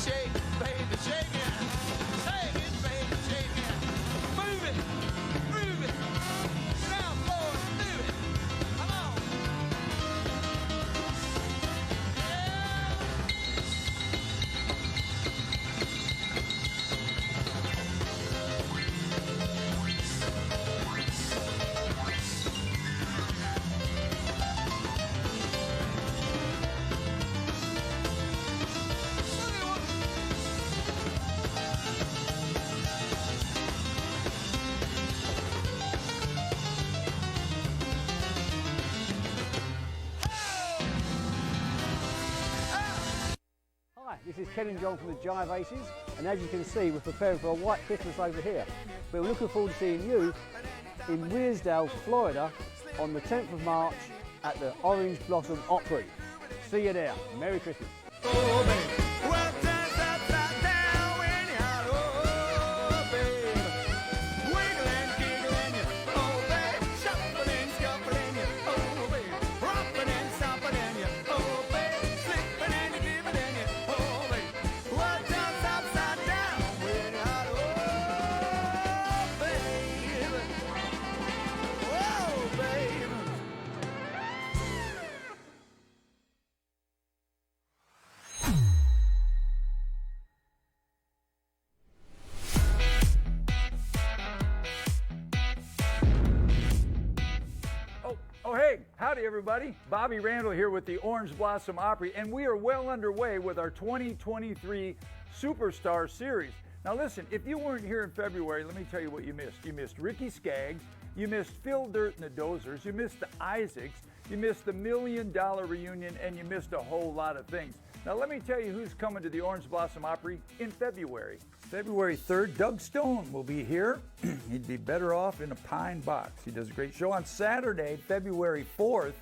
Shake, baby, shake it. Shake it, baby, shake it. Move it, move it. Get down, boys, do it. Come on. Hi, this is Ken and John from the Jive Aces, and as you can see, we're preparing for a white Christmas over here. We're looking forward to seeing you in Wearsdale, Florida, on the 10th of March at the Orange Blossom Opry. See you there. Merry Christmas. Oh, hey, howdy everybody. Bobby Randall here with the Orange Blossom Opry, and we are well underway with our 2023 Superstar Series. Now listen, if you weren't here in February, let me tell you what you missed. You missed Ricky Skaggs, you missed Phil Dirt and the Dozers, you missed the Isaacs, you missed the $1 Million Reunion, and you missed a whole lot of things. Now let me tell you who's coming to the Orange Blossom Opry in February. February 3rd, Doug Stone will be here. He'd be better off in a pine box. He does a great show. On Saturday, February 4th,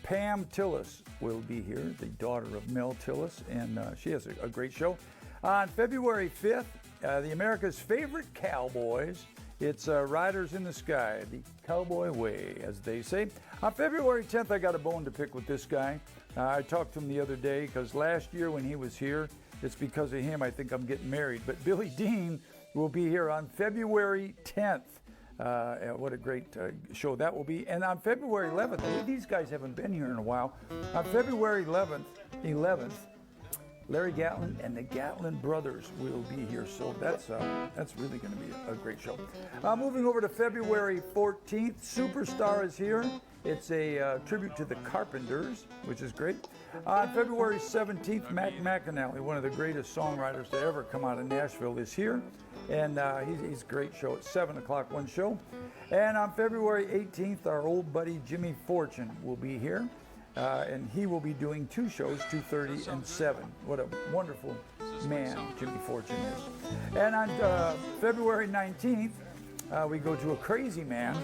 Pam Tillis will be here, the daughter of Mel Tillis, and she has a great show. On February 5th, the America's Favorite Cowboys. It's Riders in the Sky, the cowboy way, as they say. On February 10th, I got a bone to pick with this guy. I talked to him the other day because last year when he was here, it's because of him I think I'm getting married. But Billy Dean will be here on February 10th. What a great show that will be. And on February 11th, these guys haven't been here in a while. On February 11th, Larry Gatlin and the Gatlin Brothers will be here, so that's really going to be a great show. Moving over to February 14th, Superstar is here. It's a tribute to the Carpenters, which is great. On February 17th, Mac McAnally, one of the greatest songwriters to ever come out of Nashville, is here, and he's a great show at 7 o'clock, one show. And on February 18th, our old buddy Jimmy Fortune will be here. And he will be doing two shows, 2:30 and 7. What a wonderful man Jimmy Fortune is. And on February 19th, we go to a crazy man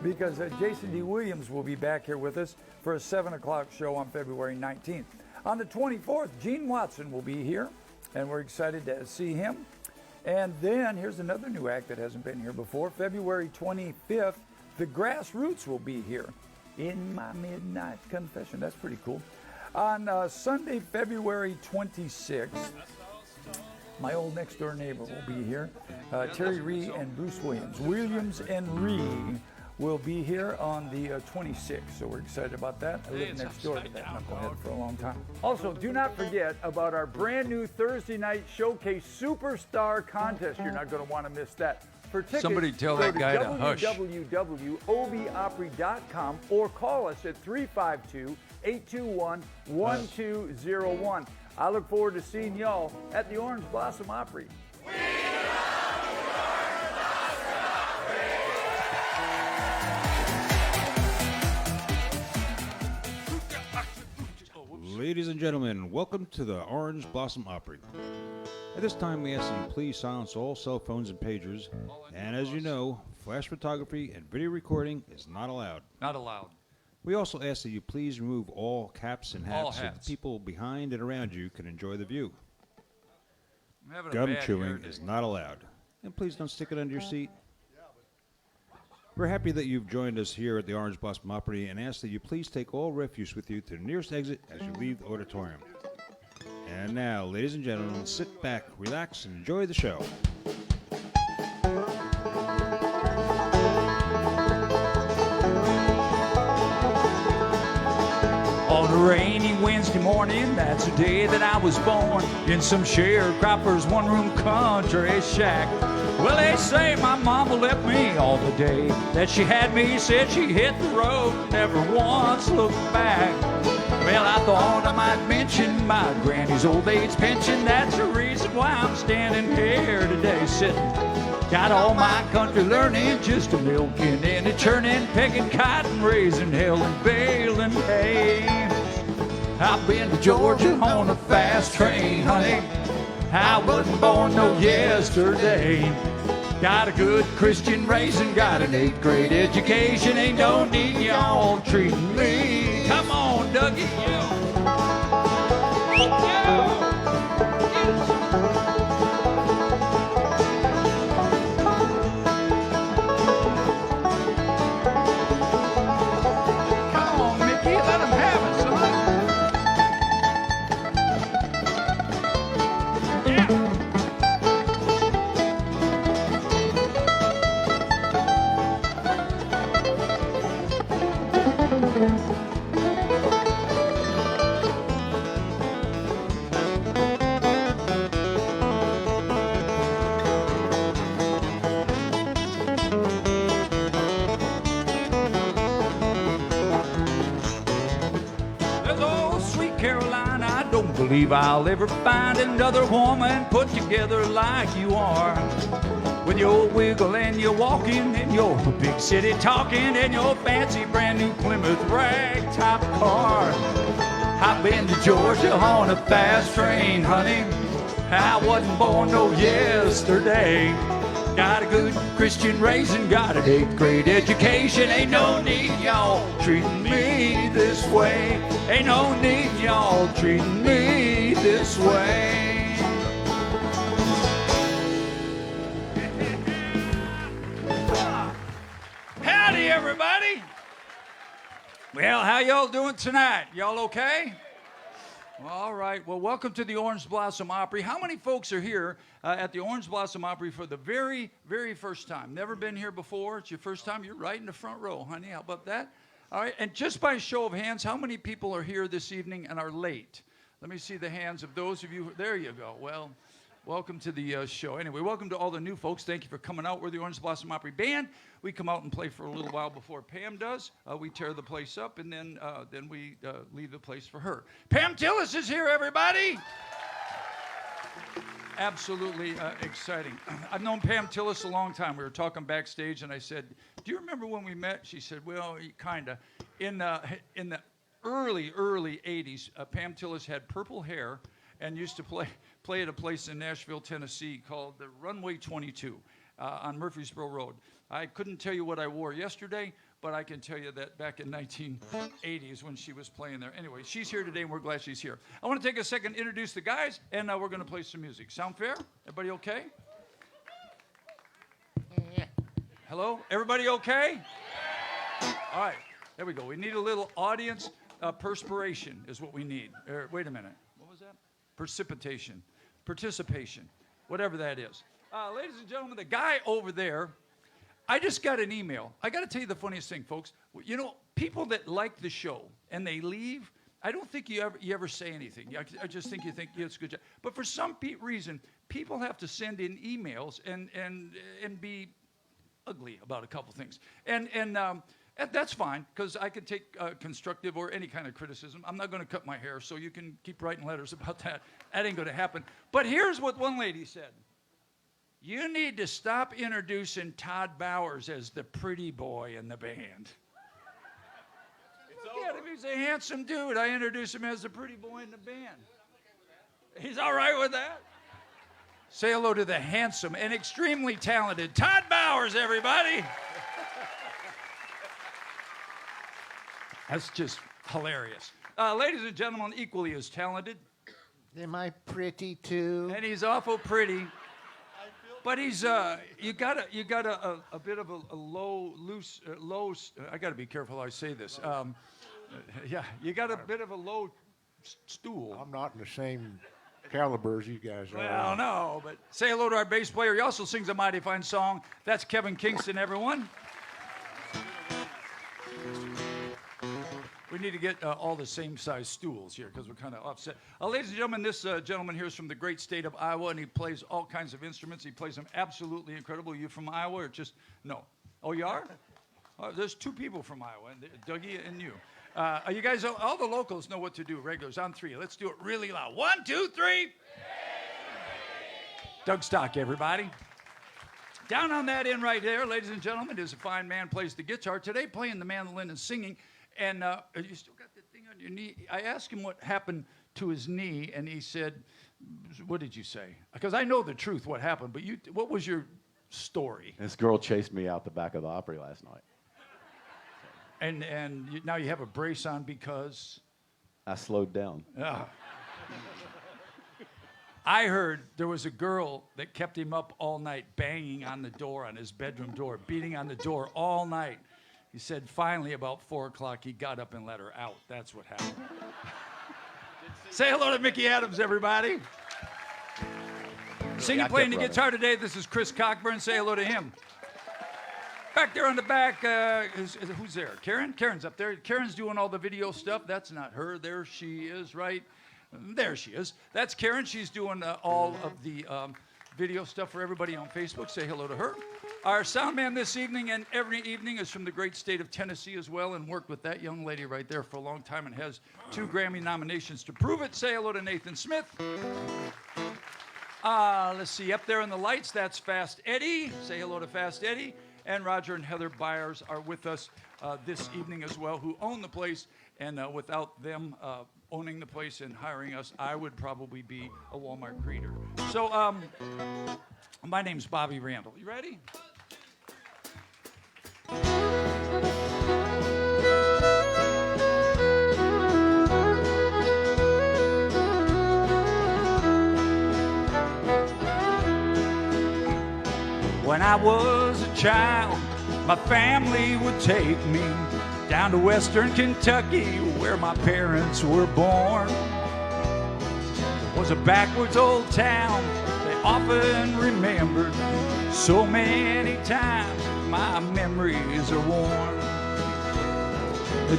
because Jason D. Williams will be back here with us for a 7 o'clock show on February 19th. On the 24th, Gene Watson will be here, and we're excited to see him. And then here's another new act that hasn't been here before. February 25th, the Grassroots will be here. In My Midnight Confession. That's pretty cool. On Sunday, February 26th, my old next door neighbor will be here. Terry Ree and Bruce Williams. Williams and Ree will be here on the 26th, so we're excited about that. I live next door to that knucklehead for a long time. Also, do not forget about our brand new Thursday night showcase Superstar contest. You're not going to want to miss that. For tickets, somebody tell that guy to hush. www.obopry.com or call us at 352-821-1201. I look forward to seeing y'all at the Orange Blossom Opry. Ladies and gentlemen, welcome to the Orange Blossom Opry. At this time, we ask that you please silence all cell phones and pagers. And as you know, flash photography and video recording is not allowed. Not allowed. We also ask that you please remove all caps and All hats so hats. the people behind and around you can enjoy the view. I'm having a Gum bad chewing hair day. is not allowed. And please don't stick it under your seat. We're happy that you've joined us here at the Orange Blossom Opry and ask that you please take all refuse with you to the nearest exit as you leave the auditorium. And now, ladies and gentlemen, sit back, relax, and enjoy the show. On a rainy Wednesday morning, that's the day that I was born, in some sharecropper's one-room country shack. Well, they say my mama left me all the day that she had me, said she hit the road, never once looked back. Well, I thought I might mention my granny's old age pension. That's the reason why I'm standing here today, sitting. Got all my country learning, just a milking and a churning, picking cotton, raising hell and baling hay. I've been to Georgia on a fast train, honey. I wasn't born no yesterday. Got a good Christian raising, got an 8th grade education. Ain't no need y'all treating me. Come on, Dougie, yo. Come on, Mickey, let him have it, son. Yeah. There's old sweet Caroline, I don't believe I'll ever find another woman put together like you are. With your wiggle and your walking and your big city talking and your fancy brand new Plymouth ragtop car. I've been to Georgia on a fast train, honey. I wasn't born no yesterday. Got a good Christian raising, got an 8th grade education. Ain't no need y'all treating me this way. Ain't no need y'all treating me this way. Howdy, everybody. Well, how y'all doing tonight? Y'all okay? All right. Well, welcome to the Orange Blossom Opry. How many folks are here at the Orange Blossom Opry for the very, very first time? Never been here before? It's your first time? You're right in the front row, honey. How about that? All right. And just by show of hands, how many people are here this evening and are late? Let me see the hands of those of you. There you go. Well, welcome to the show. Anyway, welcome to all the new folks. Thank you for coming out. We're the Orange Blossom Opry Band. We come out and play for a little while before Pam does. We tear the place up, and then we leave the place for her. Pam Tillis is here, everybody. Absolutely exciting. I've known Pam Tillis a long time. We were talking backstage, and I said, "Do you remember when we met?" She said, "Well, kinda." In the early 80s, Pam Tillis had purple hair and used to play at a place in Nashville, Tennessee called the Runway 22 on Murfreesboro Road. I couldn't tell you what I wore yesterday, but I can tell you that back in 1980s when she was playing there. Anyway, she's here today, and we're glad she's here. I want to take a second to introduce the guys, and we're going to play some music. Sound fair? Everybody okay? Hello? Everybody okay? All right. There we go. We need a little audience perspiration is what we need. Wait a minute. What was that? Precipitation. Participation. Whatever that is. Ladies and gentlemen, the guy over there, I just got an email. I got to tell you the funniest thing, folks. You know, people that like the show and they leave, I don't think you ever say anything. I just think you think, yeah, it's a good job. But for some reason, people have to send in emails and be ugly about a couple things. And that's fine, because I can take constructive or any kind of criticism. I'm not going to cut my hair, so you can keep writing letters about that. That ain't going to happen. But here's what one lady said. You need to stop introducing Todd Bowers as the pretty boy in the band. Look at him. He's a handsome dude. I introduce him as the pretty boy in the band. He's all right with that? Say hello to the handsome and extremely talented Todd Bowers, everybody. That's just hilarious. Ladies and gentlemen, equally as talented. Am I pretty too? And he's awful pretty. But he's you got a bit of a low. I got to be careful how I say this. Yeah, you got a bit of a low stool. I'm not in the same caliber as you guys are. Well, no, but say hello to our bass player. He also sings a mighty fine song. That's Kevin Kingston, everyone. We need to get all the same size stools here because we're kind of offset. Ladies and gentlemen, this gentleman here is from the great state of Iowa, and he plays all kinds of instruments. He plays them absolutely incredible. Are you from Iowa or just, no? Oh, you are? There's two people from Iowa, Dougie and you. You guys, all the locals know what to do. Regulars, on three. Let's do it really loud. 1, 2, 3. Doug Stock, everybody. Down on that end right there, ladies and gentlemen, is a fine man, plays the guitar. Today, playing the mandolin and singing. And you still got that thing on your knee? I asked him what happened to his knee, and he said, what did you say? Because I know the truth, what happened, but what was your story? This girl chased me out the back of the Opry last night. And now you have a brace on because? I slowed down. I heard there was a girl that kept him up all night, banging on the door, on his bedroom door, beating on the door all night. He said finally about 4 o'clock he got up and let her out. That's what happened. Say hello to Mickey Adams, everybody. Singing, playing the guitar today, this is Chris Cockburn. Say hello to him. Back there on the back, who's there? Karen? Karen's up there. Karen's doing all the video stuff. That's not her. There she is, right? There she is. That's Karen. She's doing all of the video stuff for everybody on Facebook. Say hello to her. Our sound man this evening and every evening is from the great state of Tennessee as well, and worked with that young lady right there for a long time and has 2 Grammy nominations to prove it. Say hello to Nathan Smith. Let's see, up there in the lights, that's Fast Eddie. Say hello to Fast Eddie. And Roger and Heather Byers are with us this evening as well, who own the place, and without them owning the place and hiring us, I would probably be a Walmart greeter. So my name's Bobby Randall. You ready? When I was a child, my family would take me down to western Kentucky where my parents were born. It was a backwards old town they often remembered. So many times my memories are worn.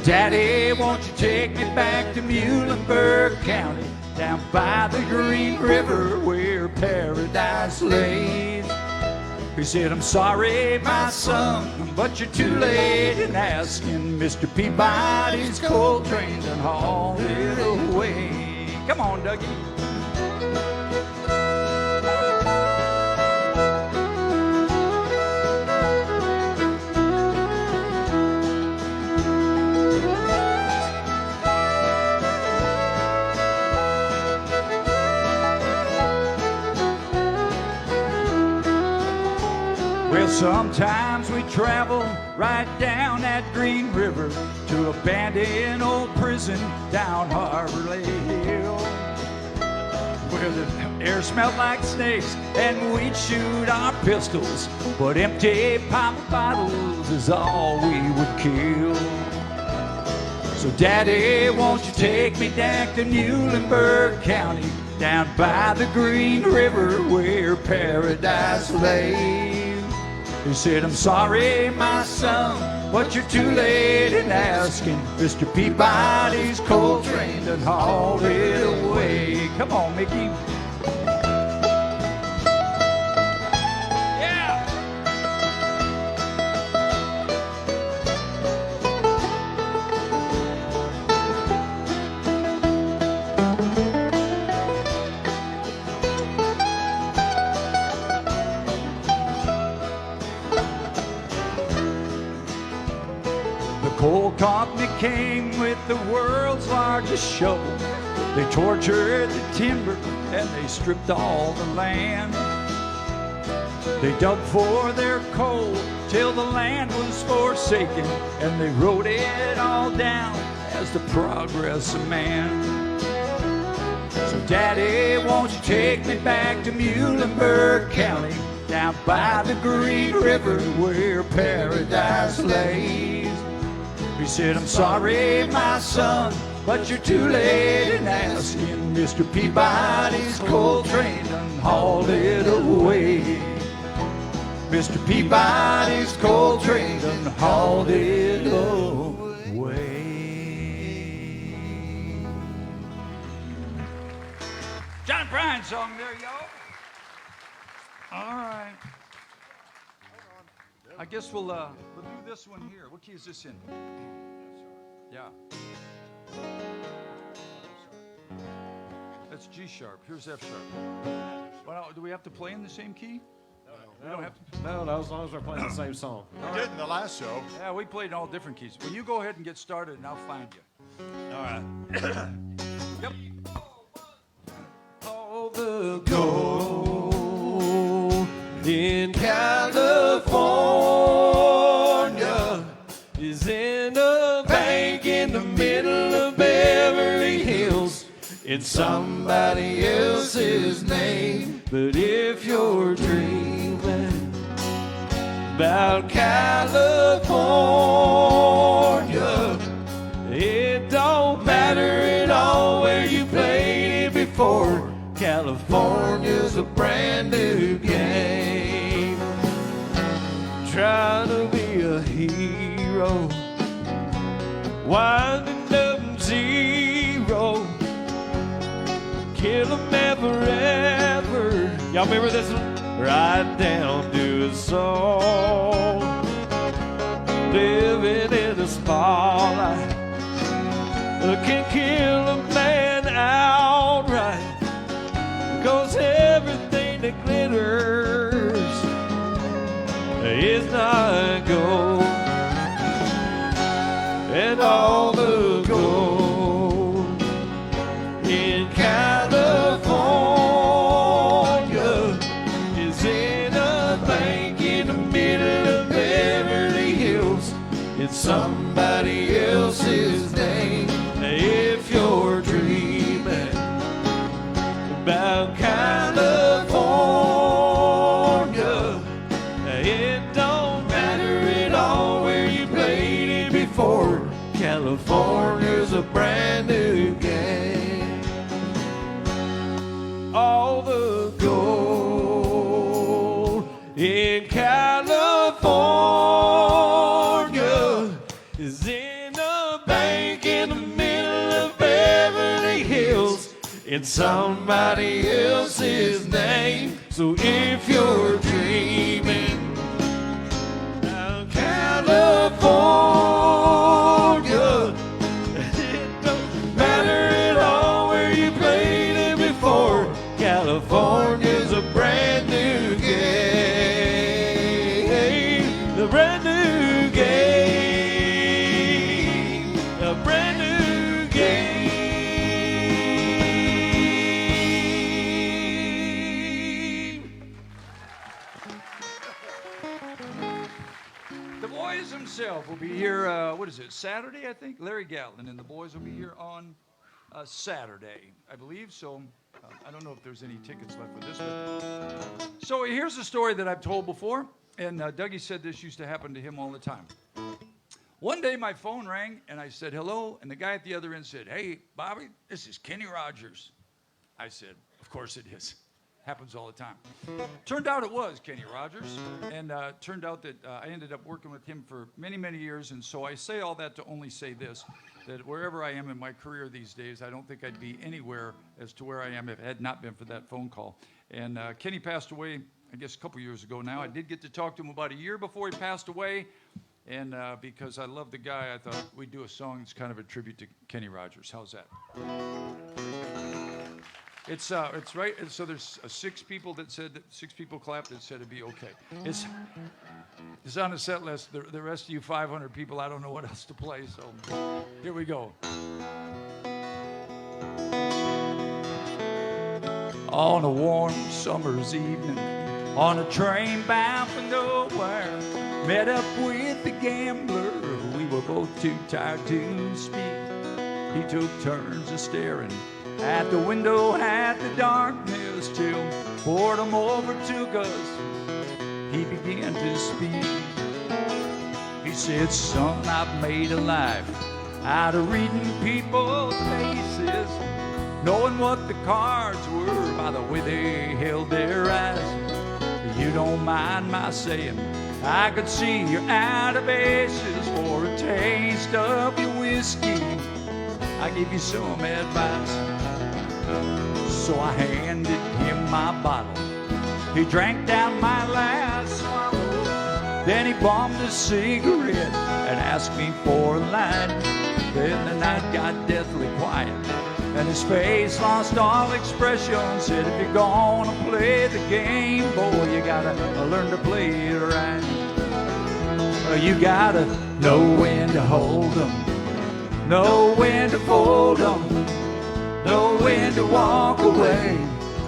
Daddy, won't you take me back to Muhlenberg County, down by the Green River where paradise lays? He said, I'm sorry, my son, but you're too late in asking. Mr. Peabody's coal train done hauled it away. Come on, Dougie. Well, sometimes we travel right down that Green River to abandoned old prison down Harbor Hill, where the air smelled like snakes and we'd shoot our pistols, but empty pop bottles is all we would kill. So Daddy, won't you take me back to Muhlenberg County, down by the Green River where paradise lays? He said, I'm sorry, my son, but you're too late in asking. Mr. Peabody's coal train done hauled it away. Come on, Mickey. Yeah. Coal company came with the world's largest shovel. They tortured the timber and they stripped all the land. They dug for their coal till the land was forsaken, and they wrote it all down as the progress of man. So Daddy, won't you take me back to Muhlenberg County, down by the Green River where paradise lays? He said, I'm sorry, my son, but you're too late in asking. Mr. Peabody's coal train done hauled it away. Mr. Peabody's coal train done hauled it away. John Prine song there, y'all. All right. I guess we'll do this one here. What key is this in? Yeah. That's G sharp. Here's F sharp. Well, do we have to play in the same key? We don't have to. No, as long as we're playing the same song. We did in the last show. Yeah, we played in all different keys. Well, you go ahead and get started, and I'll find you. All right. Yep. All the gold in California is in a bank in the middle of Beverly Hills. It's somebody else's name. But if you're dreaming about California, it don't matter at all where you played it before. California's a brand new game. Trying to be a hero, winding up zero. Kill 'em ever. Y'all remember this one? Right down to a song. Living in the spotlight can kill a man outright. 'Cause everything that glitters is not gold. And all the gold in California is in a bank in the middle of Beverly Hills. It's somebody else's name. If you're dreaming about California, it don't matter at all where you played it before. California's a brand new game. All the gold in California is in a bank in the middle of Beverly Hills. It's somebody else's name. So if you're dreaming of California, it don't matter at all where you played it before. California's a brand new game. A brand new game. A brand new game. The boys himself will be here, what is it, Saturday, I think? Larry Gatlin and the boys will be here on Saturday, I believe. So I don't know if there's any tickets left for this one. So here's a story that I've told before, and Dougie said this used to happen to him all the time. One day my phone rang, and I said, hello, and the guy at the other end said, hey, Bobby, this is Kenny Rogers. I said, of course it is. Happens all the time. Turned out it was Kenny Rogers, and turned out that I ended up working with him for many, many years, and so I say all that to only say this, that wherever I am in my career these days, I don't think I'd be anywhere as to where I am if it had not been for that phone call. And Kenny passed away, I guess, a couple years ago now. I did get to talk to him about a year before he passed away, and because I love the guy, I thought we'd do a song that's kind of a tribute to Kenny Rogers. How's that? It's right. So there's 6 people that said that 6 people clapped that said it'd be okay. It's on the set list. The rest of you 500 people, I don't know what else to play. So here we go. On a warm summer's evening, on a train bound for nowhere, met up with the gambler. We were both too tired to speak. He took turns of staring at the window at the darkness till boredom overtook us. He began to speak. He said, son, I've made a life out of reading people's faces, knowing what the cards were by the way they held their eyes. You don't mind my saying, I could see you're out of aces for a taste of your whiskey. I give you some advice. So I handed him my bottle. He drank down my last swallow. Then he bombed a cigarette and asked me for a light. Then the night got deathly quiet and his face lost all expression. Said, if you're gonna play the game, boy, you gotta learn to play it right. You gotta know when to hold 'em, know when to fold 'em, know when to walk away,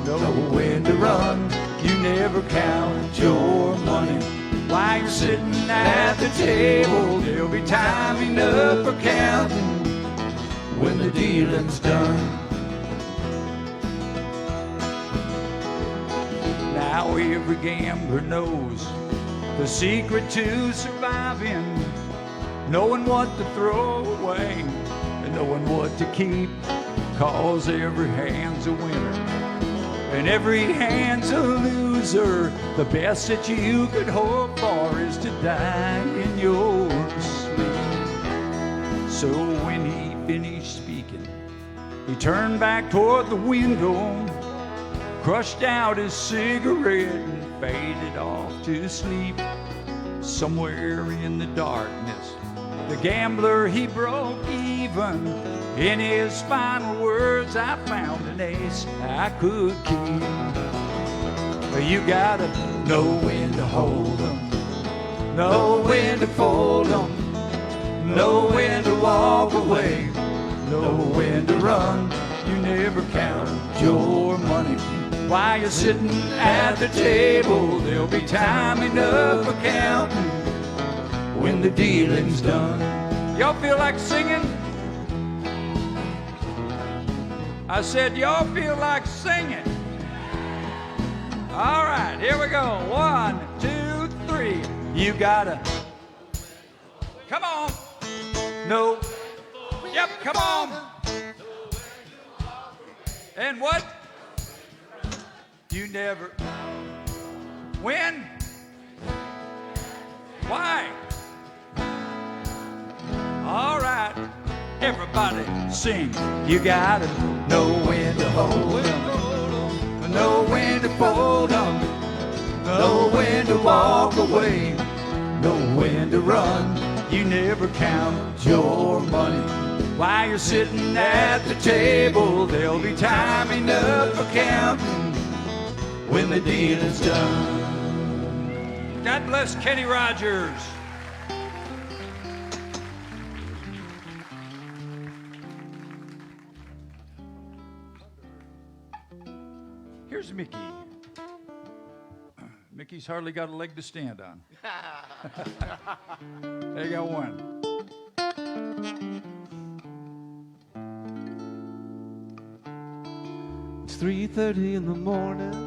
know when to run. You never count your money while you're sitting at the table. There'll be time enough for counting when the dealing's done. Now every gambler knows the secret to surviving, knowing what to throw away and knowing what to keep. 'Cause every hand's a winner and every hand's a loser. The best that you could hope for is to die in your sleep. So when he finished speaking, he turned back toward the window, crushed out his cigarette and faded off to sleep. Somewhere in the darkness, the gambler, he broke even. In his final words, I found an ace I could keep. You gotta know when to hold 'em, know when to fold 'em, know when to walk away, know when to run. You never count your money while you're sitting at the table. There'll be time enough for counting when the dealing's done. Y'all feel like singing? I said, y'all feel like singing? All right, here we go. 1, 2, 3. You gotta, come on. No. Yep, come on. And what? You never. When? Why? All right, everybody sing. You gotta know when to hold 'em, know when to fold 'em, know when to walk away, know when to run. You never count your money while you're sitting at the table. There'll be time enough for counting when the deal is done. God bless Kenny Rogers. Here's Mickey. Mickey's hardly got a leg to stand on. There you go, one. It's 3:30 in the morning,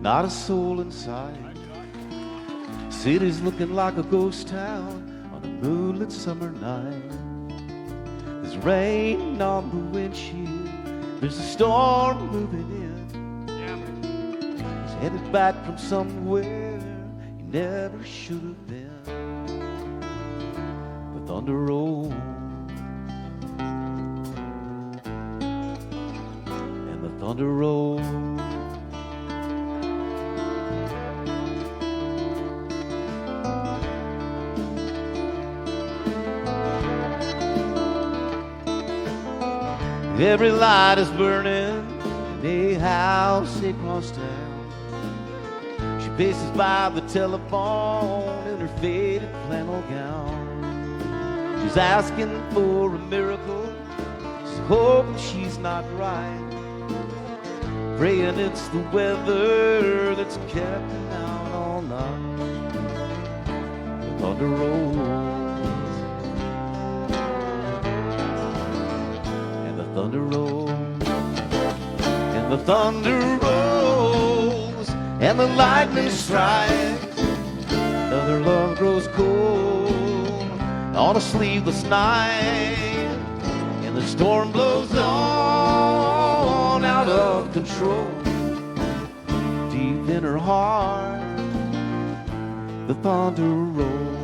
not a soul in sight. City's looking like a ghost town on a moonlit summer night. There's rain on the windshield, there's a storm moving in. He's headed back from somewhere he never should have been. The thunder rolls and the thunder rolls. Every light is burning in a house across town. She paces by the telephone in her faded flannel gown. She's asking for a miracle, she's hoping she's not right, praying it's the weather that's kept her out all night. The thunder rolls, thunder rolls, and the thunder rolls, and the lightning strikes. Another love grows cold on a sleepless night, and the storm blows on out of control. Deep in her heart, the thunder rolls.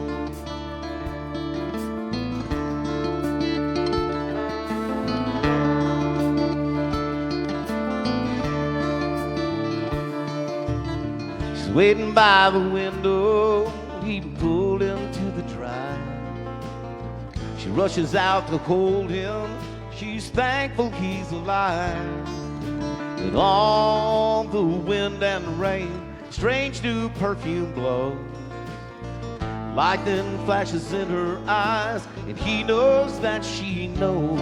She's waiting by the window, he pulled into the drive. She rushes out to hold him, she's thankful he's alive. And on the wind and rain, strange new perfume blows. Lightning flashes in her eyes, and he knows that she knows.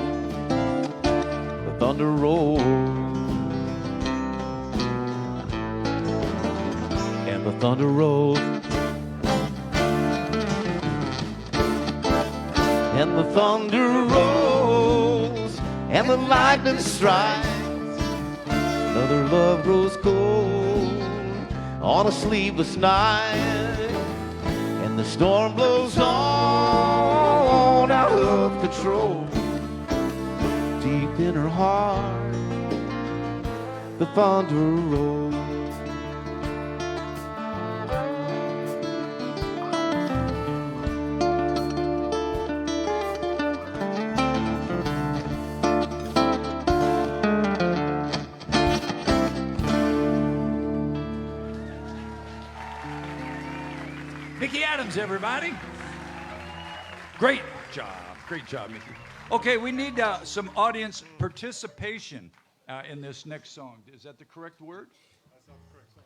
The thunder rolls, and the thunder rolls, and the thunder rolls, and the lightning strikes. Another love grows cold on a sleepless night, and the storm blows on out of control. Deep in her heart, the thunder rolls. Mickey Adams, everybody. Great job, Mickey. Okay, we need some audience participation in this next song. Is that the correct word? That's not the correct song.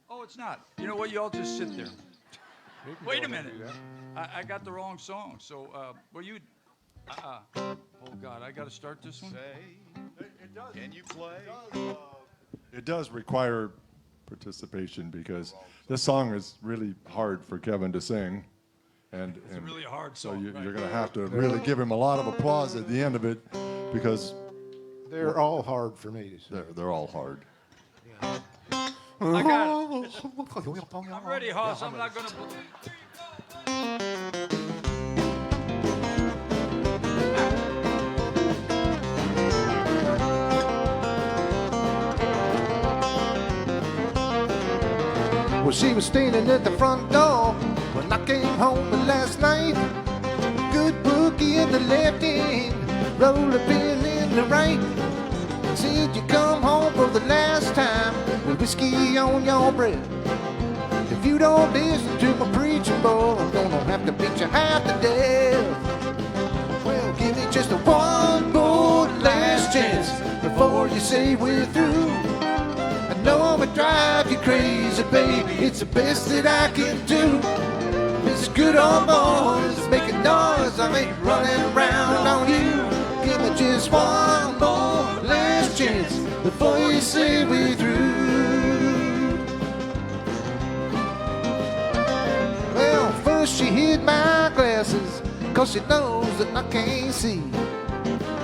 Oh, it's not. You know what? You all just sit there. Wait a minute. I got the wrong song. So, well, you. Oh God, I got to start this one. It does. Can you play? It does require participation because this song is really hard for Kevin to sing, and It's a really hard so song. you're going to have to really give him a lot of applause at the end of it because They're all hard for me to sing. they're all hard. I got it. I'm ready, Hoss. I'm not going to. Well, she was standing at the front door when I came home last night. Good bookie in the left hand, roller pin in the right. Said you come home for the last time with whiskey on your breath. If you don't listen to my preaching, boy, I'm gonna have to beat you half to death. Well, give me just one more last chance before you say we're through. I know I'ma drive you crazy, baby. It's the best that I can do. This good old boys making noise. I ain't running around on you. Give me just one more last chance before you say we're through. Well, first she hid my glasses, 'cause she knows that I can't see.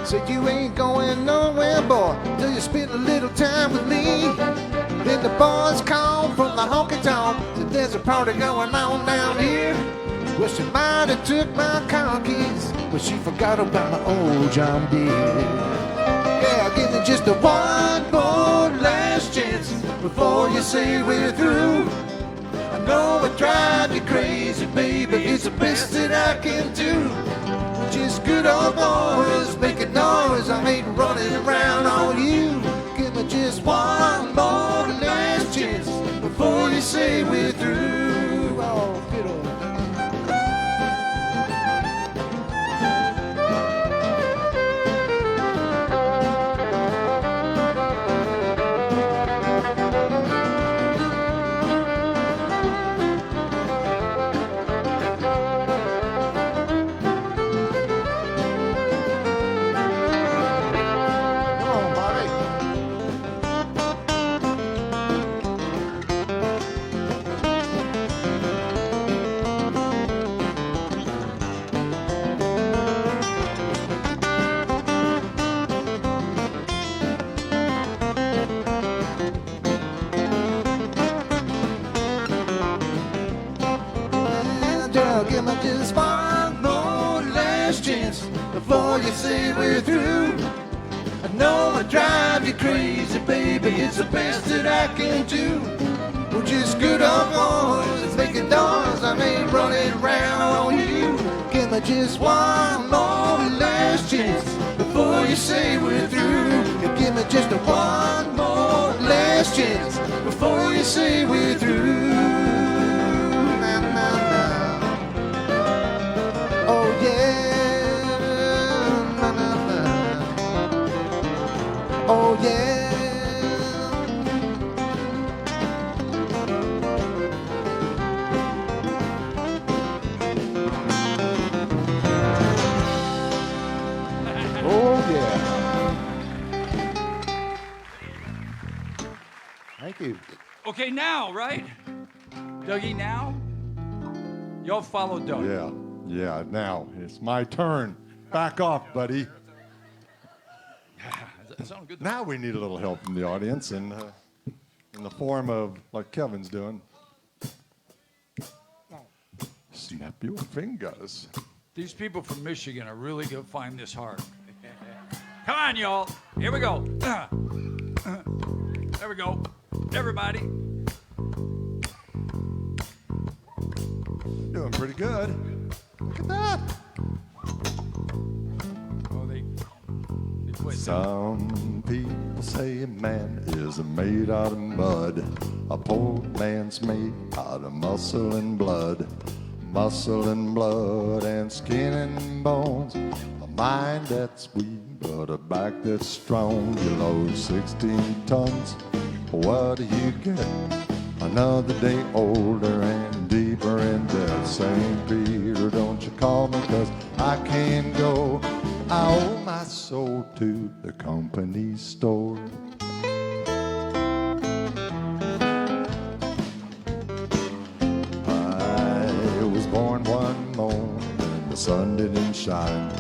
Said you ain't going nowhere, boy, till you spend a little time with me. Then the boys called from the honky tonk. Said there's a party going on down here. Well, she might have took my car keys, but she forgot about my old John Deere. Yeah, give me just one more last chance before you say we're through. I know I drive you crazy, baby. It's the best that I can do. Just good old boys making noise. I ain't running around on you. Give me just one more last chance before you say we're through. Oh, good old. Give me just one more before you say we're through. I know I drive you crazy, baby, it's the best that I can do. We're just good old boys, it's making doors, I ain't running around on you. Give me just one more last chance before you say we're through. Give me just one more last chance before you say we're through. Na, na, na. Oh yeah, na, na, na. Oh yeah. Oh yeah. Thank you. Okay, now, right? Dougie, now? Y'all follow Doug. Yeah, now it's my turn. Back off, buddy. That sounds good. Now we need a little help from the audience, and in the form of like Kevin's doing. Snap your fingers. These people from Michigan are really going to find this hard. Come on, y'all. Here we go. There we go. Everybody. Doing pretty good. Look at that. Oh, they quit. Some people say a man is made out of mud. A poor man's made out of muscle and blood. Muscle and blood and skin and bones. A mind that's weak, but a back that's strong. You load 16 tons. What do you get? Another day older and deeper in debt. St. Peter, don't you call me, 'cause I can't go. I owe my soul to the company store. I was born one morning, the sun didn't shine.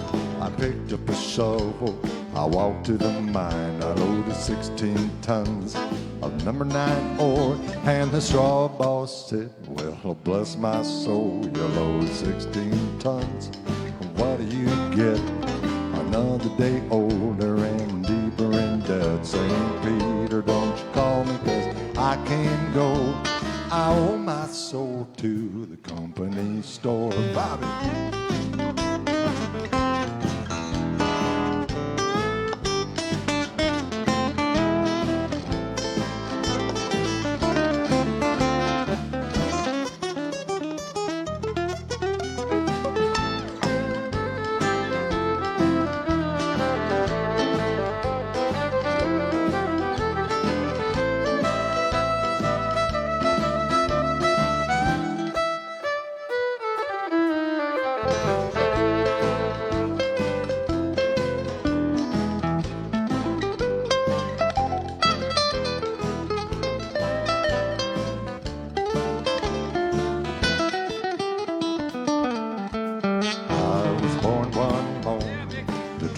I picked up a shovel, I walked to the mine. I loaded 16 tons of number 9 ore, and the straw boss said, well, bless my soul, you load 16 tons. What do you get? Another day older and deeper in debt. St. Peter, don't you call me, 'cause I can't go. I owe my soul to the company store. Bobby.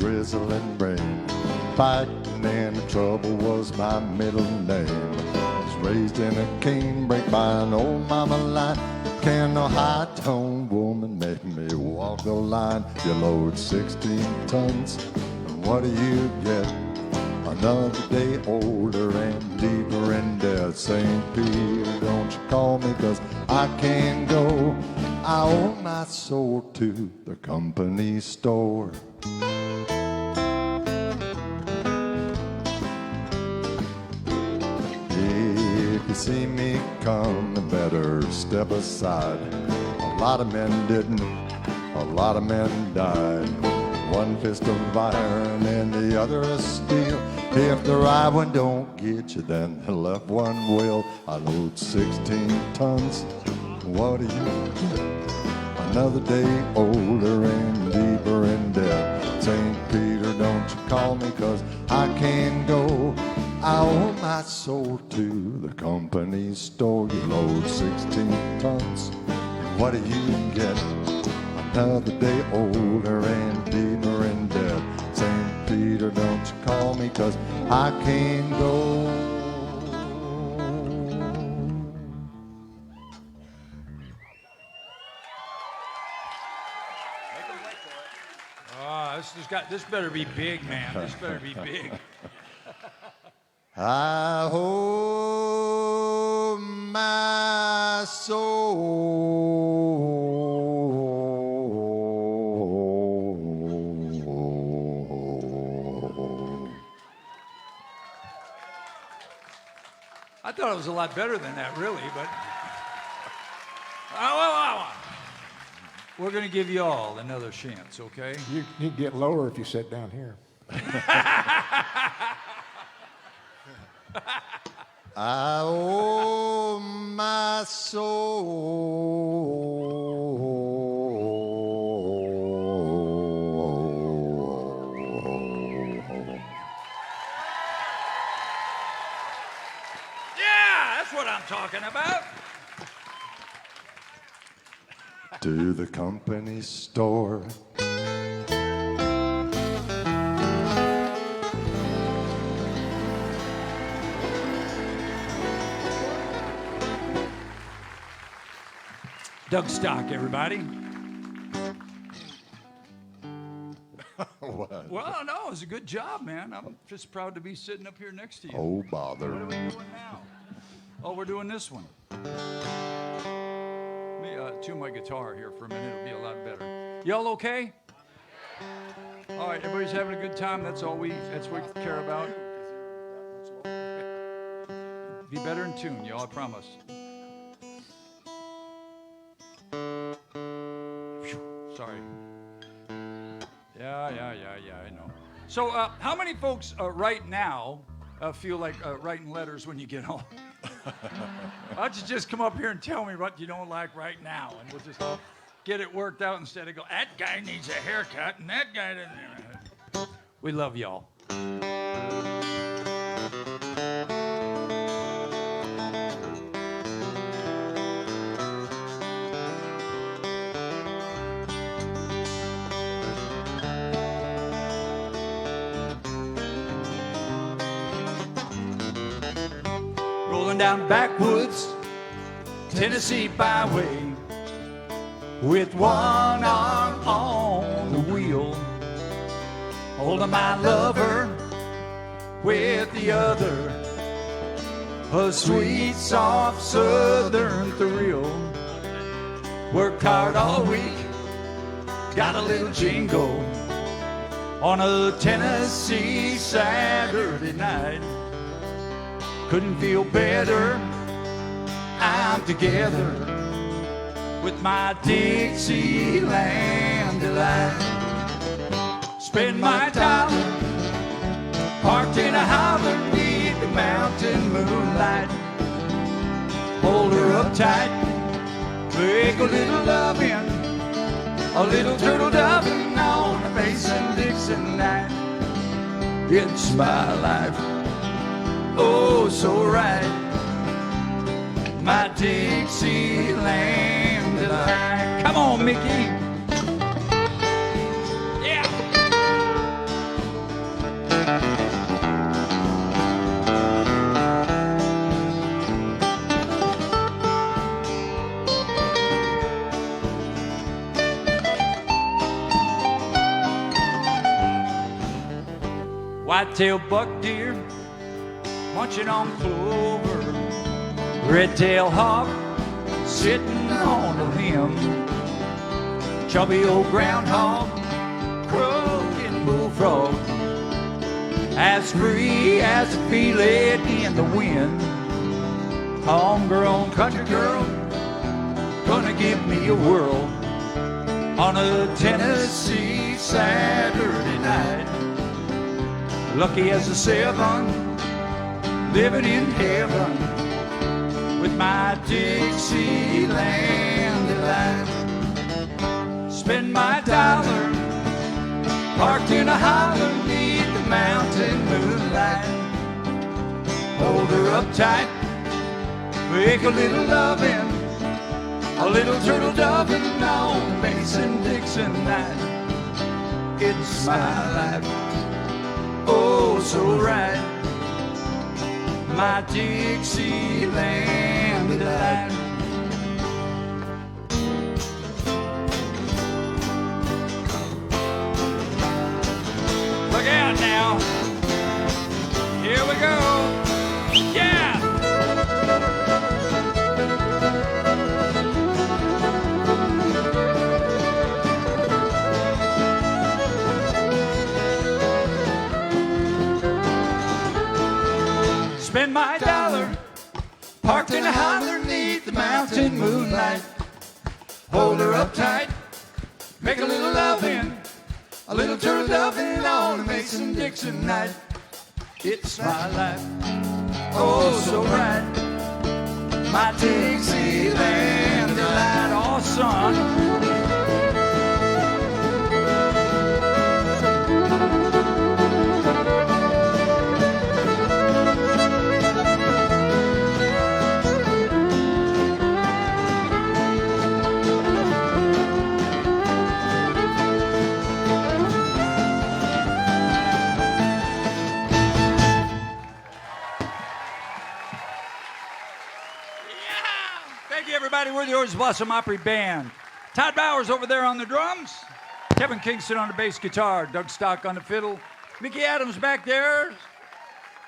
drizzling rain. Fighting and trouble was my middle name. Was raised in a canebrake by an old mama line. Can no high-toned woman make me walk the line? You load 16 tons, and what do you get? Another day older and deeper in debt. St. Peter, don't you call me, 'cause I can't go. I owe my soul to the company store. If you see me coming, better step aside. A lot of men didn't, a lot of men died. One fist of iron and the other of steel. If the right one don't get you, then the left one will. I load 16 tons. What do you get? Another day older and deeper in debt. St. Peter, don't you call me, 'cause I can't go. I owe my soul to the company store. You load 16 tons. What do you get? Another day older and deeper in debt. St. Peter, don't you call me, 'cause I can't go. This is This better be big, man. This better be big. I hold my soul. I thought it was a lot better than that, really, but we're going to give you all another chance, okay? You'd get lower if you sat down here. I owe my soul. Yeah, that's what I'm talking about. To the company store. Doug Stock, everybody. What? Well, no, it was a good job, man. I'm just proud to be sitting up here next to you. Oh, bother. What are we doing now? Oh, we're doing this one. Let me tune my guitar here for a minute. It'll be a lot better. Y'all okay? All right, everybody's having a good time. That's what we care about. Be better in tune, y'all, I promise. Sorry. Yeah, I know. So, how many folks right now feel like writing letters when you get home? Why don't you just come up here and tell me what you don't like right now, and we'll just get it worked out instead of go, that guy needs a haircut, and that guy doesn't. We love y'all. Rolling down backwoods Tennessee byway with one arm on the wheel, holding my lover with the other, a sweet soft southern thrill. Worked hard all week, got a little jingle on a Tennessee Saturday night. Couldn't feel better, I'm together with my Dixieland delight. Spend my time parked in a holler beneath the mountain moonlight. Hold her up tight, make a little loving, a little turtle doving on a Mason-Dixon night. It's my life, oh so right, my Dixieland delight. Come on, Mickey. Yeah. Whitetail buck deer munching on clover, red-tailed hawk sitting on a limb, chubby old groundhog, croaking bullfrog, as free as a feeling in the wind. Homegrown country girl, gonna give me a whirl on a Tennessee Saturday night. Lucky as a seven, living in heaven with my Dixieland delight. Spend my dollar parked in a holler beneath the mountain moonlight. Hold her up tight, make a little loving, a little turtle doving on Mason-Dixon night. It's my life, oh so right, my Dixieland delight. about now. Here we go. Yeah! Spend my dollar parked in a holler underneath the mountain moonlight. Hold her up tight, make a little loving, a little turtle doving on a Mason-Dixon night. It's my life, oh so bright, my Dixieland delight, oh son. Thank you, everybody. We're the Orange Blossom Opry Band. Todd Bowers over there on the drums. Kevin Kingston on the bass guitar. Doug Stock on the fiddle. Mickey Adams back there.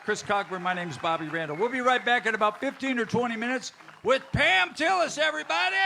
Chris Cockburn. My name's Bobby Randall. We'll be right back in about 15 or 20 minutes with Pam Tillis, everybody.